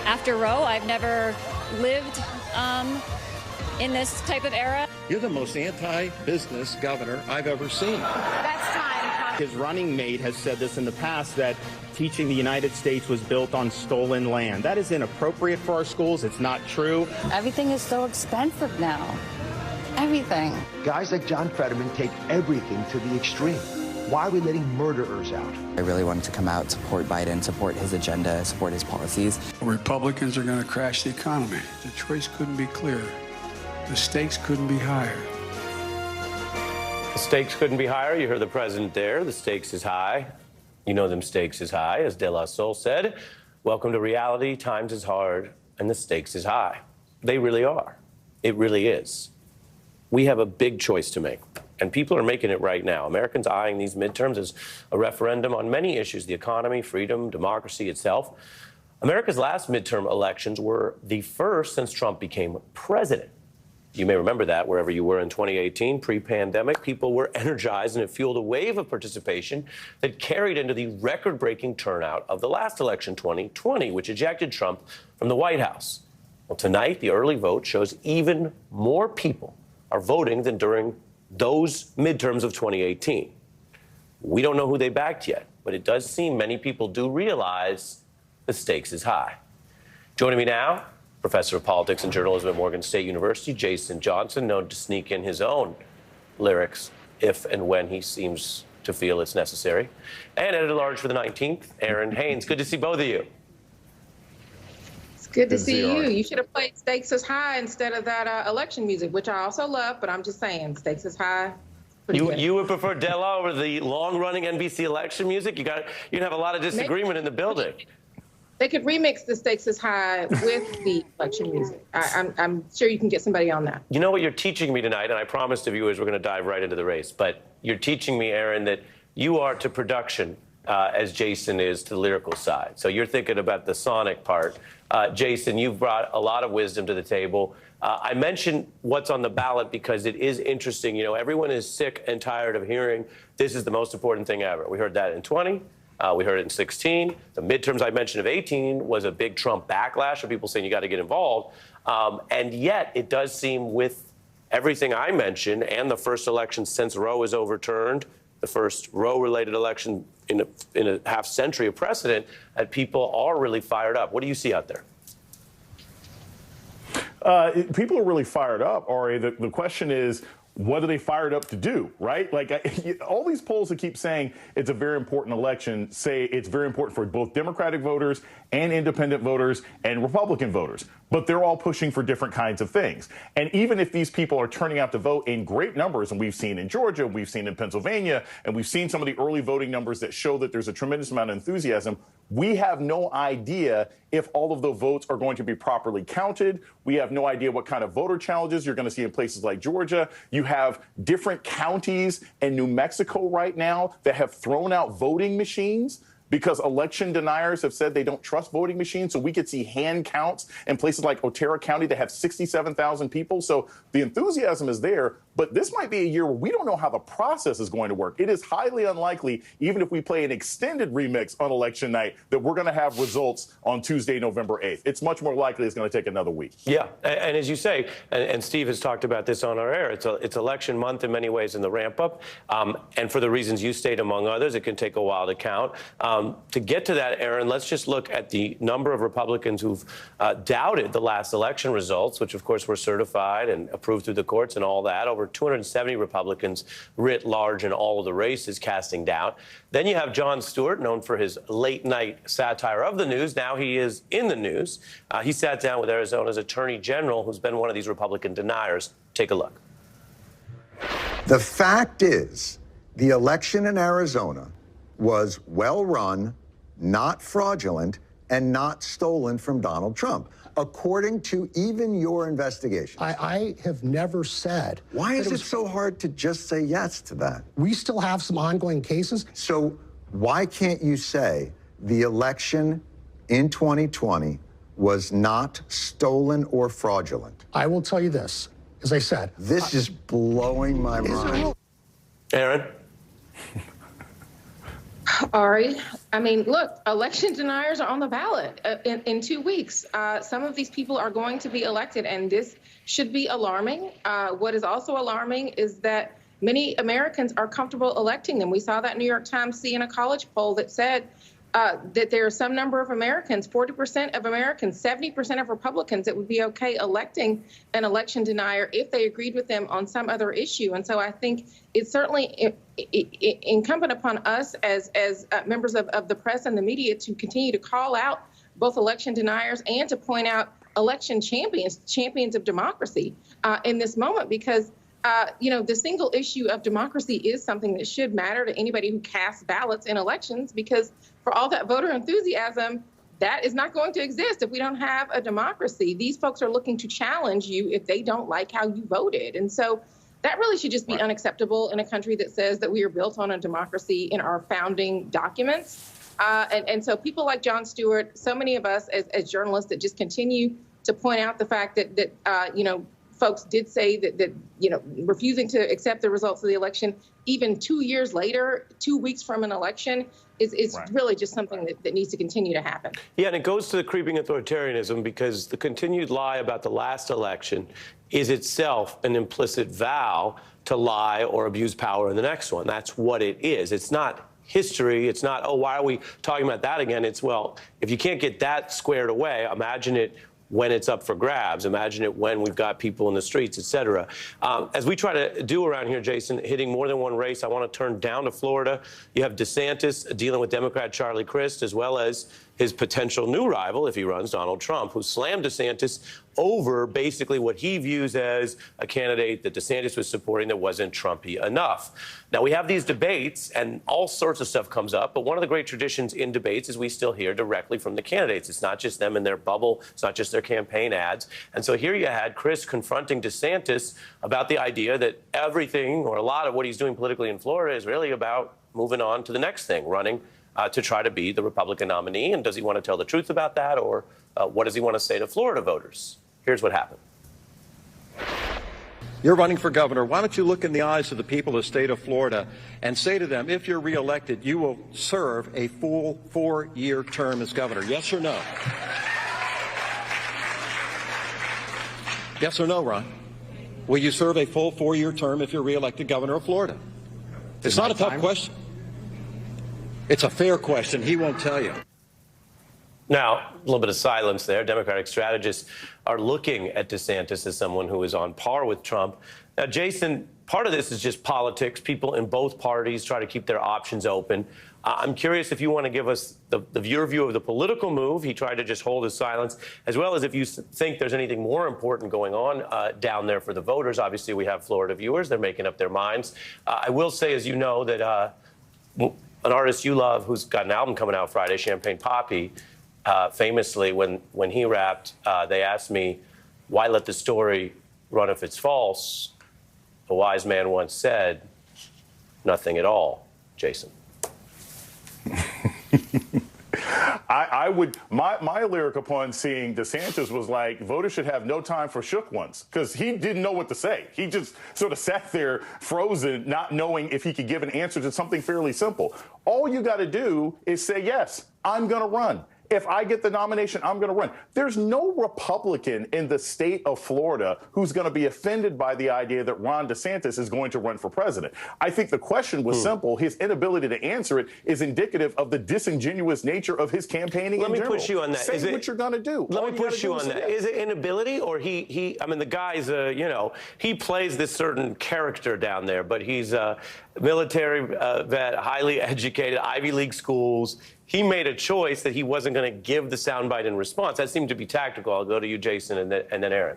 after Roe. I've never lived in this type of era. You're the most anti-business governor I've ever seen. That's time. His running mate has said this in the past, that teaching the United States was built on stolen land. That is inappropriate for our schools. It's not true. Everything is so expensive now. Everything. Guys like John Fetterman take everything to the extreme. Why are we letting murderers out? I really wanted to come out, support Biden, support his agenda, support his policies. Republicans are going to crash the economy. The choice couldn't be clearer. The stakes couldn't be higher. The stakes couldn't be higher. You heard the president there. The stakes is high. You know them stakes is high, as De La Soul said. Welcome to reality. Times is hard, and the stakes is high. They really are. It really is. We have a big choice to make, and people are making it right now. Americans eyeing these midterms as a referendum on many issues: the economy, freedom, democracy itself. America's last midterm elections were the first since Trump became president. You may remember that wherever you were in 2018, pre-pandemic, people were energized, and it fueled a wave of participation that carried into the record-breaking turnout of the last election, 2020, which ejected Trump from the White House. Well, tonight, the early vote shows even more people are voting than during those midterms of 2018. We don't know who they backed yet, but it does seem many people do realize the stakes is high. Joining me now, Professor of Politics and Journalism at Morgan State University, Jason Johnson, known to sneak in his own lyrics if and when he seems to feel it's necessary, and editor-at-large for the 19th, Aaron Haynes. Good to see both of you. It's good to see you. You should have played Stakes is High instead of that election music, which I also love, but I'm just saying, Stakes is High. You would prefer Della over the long-running NBC election music? You'd have a lot of disagreement in the building. They could remix the Stakes is High with the election music. I'm sure you can get somebody on that. You know what you're teaching me tonight, and I promised the viewers we're going to dive right into the race, but you're teaching me, Aaron, that you are to production as Jason is to the lyrical side. So you're thinking about the sonic part. Jason, you've brought a lot of wisdom to the table. I mentioned what's on the ballot because it is interesting. You know, everyone is sick and tired of hearing this is the most important thing ever. We heard that in 20. We heard it in 16. The midterms I mentioned of 18 was a big Trump backlash of people saying you got to get involved. And yet it does seem with everything I mentioned and the first election since Roe was overturned, the first Roe-related election in a half century of precedent, that people are really fired up. What do you see out there? People are really fired up, Ari. The question is, what are they fired up to do, right? Like, all these polls that keep saying it's a very important election say it's very important for both Democratic voters and independent voters and Republican voters. But they're all pushing for different kinds of things. And even if these people are turning out to vote in great numbers, and we've seen in Georgia, we've seen in Pennsylvania, and we've seen some of the early voting numbers that show that there's a tremendous amount of enthusiasm, we have no idea if all of the votes are going to be properly counted. We have no idea what kind of voter challenges you're going to see in places like Georgia. You have different counties in New Mexico right now that have thrown out voting machines because election deniers have said they don't trust voting machines. So we could see hand counts in places like Otero County that have 67,000 people. So the enthusiasm is there. But this might be a year where we don't know how the process is going to work. It is highly unlikely, even if we play an extended remix on election night, that we're going to have results on Tuesday, November 8th. It's much more likely it's going to take another week. Yeah. And as you say, and Steve has talked about this on our air, it's election month in many ways in the ramp up. And for the reasons you state, among others, it can take a while to count. To get to that, Aaron, let's just look at the number of Republicans who've doubted the last election results, which, of course, were certified and approved through the courts and all that. Over 270 Republicans writ large in all of the races casting doubt. Then you have Jon Stewart, known for his late-night satire of the news. Now he is in the news. He sat down with Arizona's Attorney General, who's been one of these Republican deniers. Take a look. The fact is, the election in Arizona was well-run, not fraudulent, and not stolen from Donald Trump, according to even your investigation. I have never said. Why is it so hard to just say yes to that? We still have some ongoing cases. So why can't you say the election in 2020 was not stolen or fraudulent? I will tell you this, as I said. This is blowing my mind. Aaron? Ari, I mean, look, election deniers are on the ballot in 2 weeks. Some of these people are going to be elected, and this should be alarming. What is also alarming is that many Americans are comfortable electing them. We saw that New York Times seeing a college poll that said that there are some number of Americans, 40% of Americans, 70% of Republicans, that would be okay electing an election denier if they agreed with them on some other issue. And so I think it's certainly incumbent upon us as members of the press and the media to continue to call out both election deniers and to point out election champions of democracy in this moment, because the single issue of democracy is something that should matter to anybody who casts ballots in elections, because for all that voter enthusiasm, that is not going to exist if we don't have a democracy. These folks are looking to challenge you if they don't like how you voted. And so that really should just be unacceptable in a country that says that we are built on a democracy in our founding documents. And so people like Jon Stewart, so many of us as journalists that just continue to point out the fact that folks did say that refusing to accept the results of the election, even 2 years later, 2 weeks from an election, is really just something that needs to continue to happen. Yeah, and it goes to the creeping authoritarianism, because the continued lie about the last election is itself an implicit vow to lie or abuse power in the next one. That's what it is. It's not history. It's not, oh, why are we talking about that again? It's, well, if you can't get that squared away, imagine it when it's up for grabs. Imagine it when we've got people in the streets, et cetera. As we try to do around here, Jason, hitting more than one race, I want to turn down to Florida. You have DeSantis dealing with Democrat Charlie Crist, as well as his potential new rival, if he runs, Donald Trump, who slammed DeSantis over basically what he views as a candidate that DeSantis was supporting that wasn't Trumpy enough. Now, we have these debates, and all sorts of stuff comes up, but one of the great traditions in debates is we still hear directly from the candidates. It's not just them in their bubble. It's not just their campaign ads. And so here you had Chris confronting DeSantis about the idea that everything, or a lot of what he's doing politically in Florida, is really about moving on to the next thing, running to try to be the Republican nominee. And does he want to tell the truth about that, or what does he want to say to Florida voters? Here's what happened. You're running for governor. Why don't you look in the eyes of the people of the state of Florida and say to them, if you're reelected, you will serve a full 4-year term as governor? Yes or no? Yes or no, Ron? Will you serve a full 4-year term if you're reelected governor of Florida? It's not a tough question. It's a fair question. He won't tell you. Now, a little bit of silence there. Democratic strategists are looking at DeSantis as someone who is on par with Trump. Now, Jason, part of this is just politics. People in both parties try to keep their options open. I'm curious if you want to give us your view of the political move. He tried to just hold his silence, as well as if you think there's anything more important going on down there for the voters. Obviously, we have Florida viewers. They're making up their minds. I will say, as you know, that an artist you love who's got an album coming out Friday, Champagne Poppy, famously, when he rapped, they asked me, why let the story run if it's false? A wise man once said, nothing at all, Jason. My lyric upon seeing DeSantis was like, voters should have no time for shook ones, because he didn't know what to say. He just sort of sat there frozen, not knowing if he could give an answer to something fairly simple. All you got to do is say, yes, I'm going to run. If I get the nomination, I'm going to run. There's no Republican in the state of Florida who's going to be offended by the idea that Ron DeSantis is going to run for president. I think the question was simple. His inability to answer it is indicative of the disingenuous nature of his campaigning in general. Let me push you on that. Say what you're going to do. Let me push you on that. Is it inability, or I mean, the guy's, he plays this certain character down there, but he's a military vet, highly educated, Ivy League schools. He made a choice that he wasn't going to give the soundbite in response. That seemed to be tactical. I'll go to you, Jason, and then Aaron.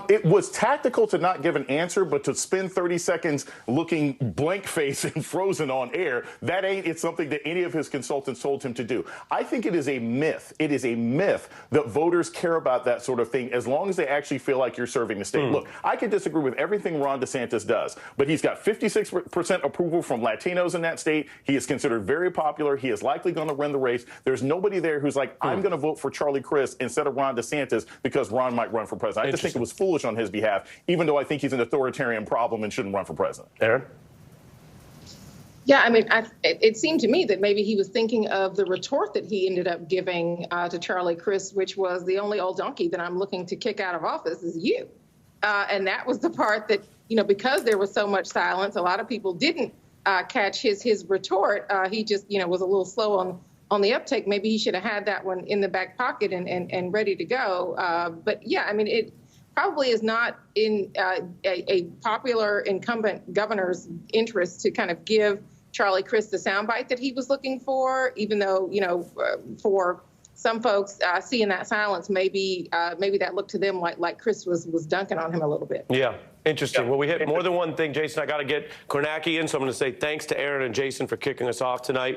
It was tactical to not give an answer, but to spend 30 seconds looking blank-faced and frozen on air, it's something that any of his consultants told him to do. I think it is a myth. It is a myth that voters care about that sort of thing as long as they actually feel like you're serving the state. Look, I can disagree with everything Ron DeSantis does, but he's got 56% approval from Latinos in that state. He is considered very popular. He is likely going to win the race. There's nobody there who's like, I'm going to vote for Charlie Crist instead of Ron DeSantis because Ron might run for president. I just think it was foolish on his behalf, even though I think he's an authoritarian problem and shouldn't run for president. Aaron? Yeah, I mean, it seemed to me that maybe he was thinking of the retort that he ended up giving to Charlie Crist, which was, the only old donkey that I'm looking to kick out of office is you. And that was the part that, because there was so much silence, a lot of people didn't catch his retort. He just, was a little slow on the uptake. Maybe he should have had that one in the back pocket and ready to go. But yeah, I mean, it probably is not in a popular incumbent governor's interest to kind of give Charlie Crist the soundbite that he was looking for, even though, for some folks seeing that silence, maybe that looked to them like Crist was dunking on him a little bit. Yeah, interesting. Well, we hit more than one thing, Jason. I got to get Kornacki in, so I'm going to say thanks to Aaron and Jason for kicking us off tonight.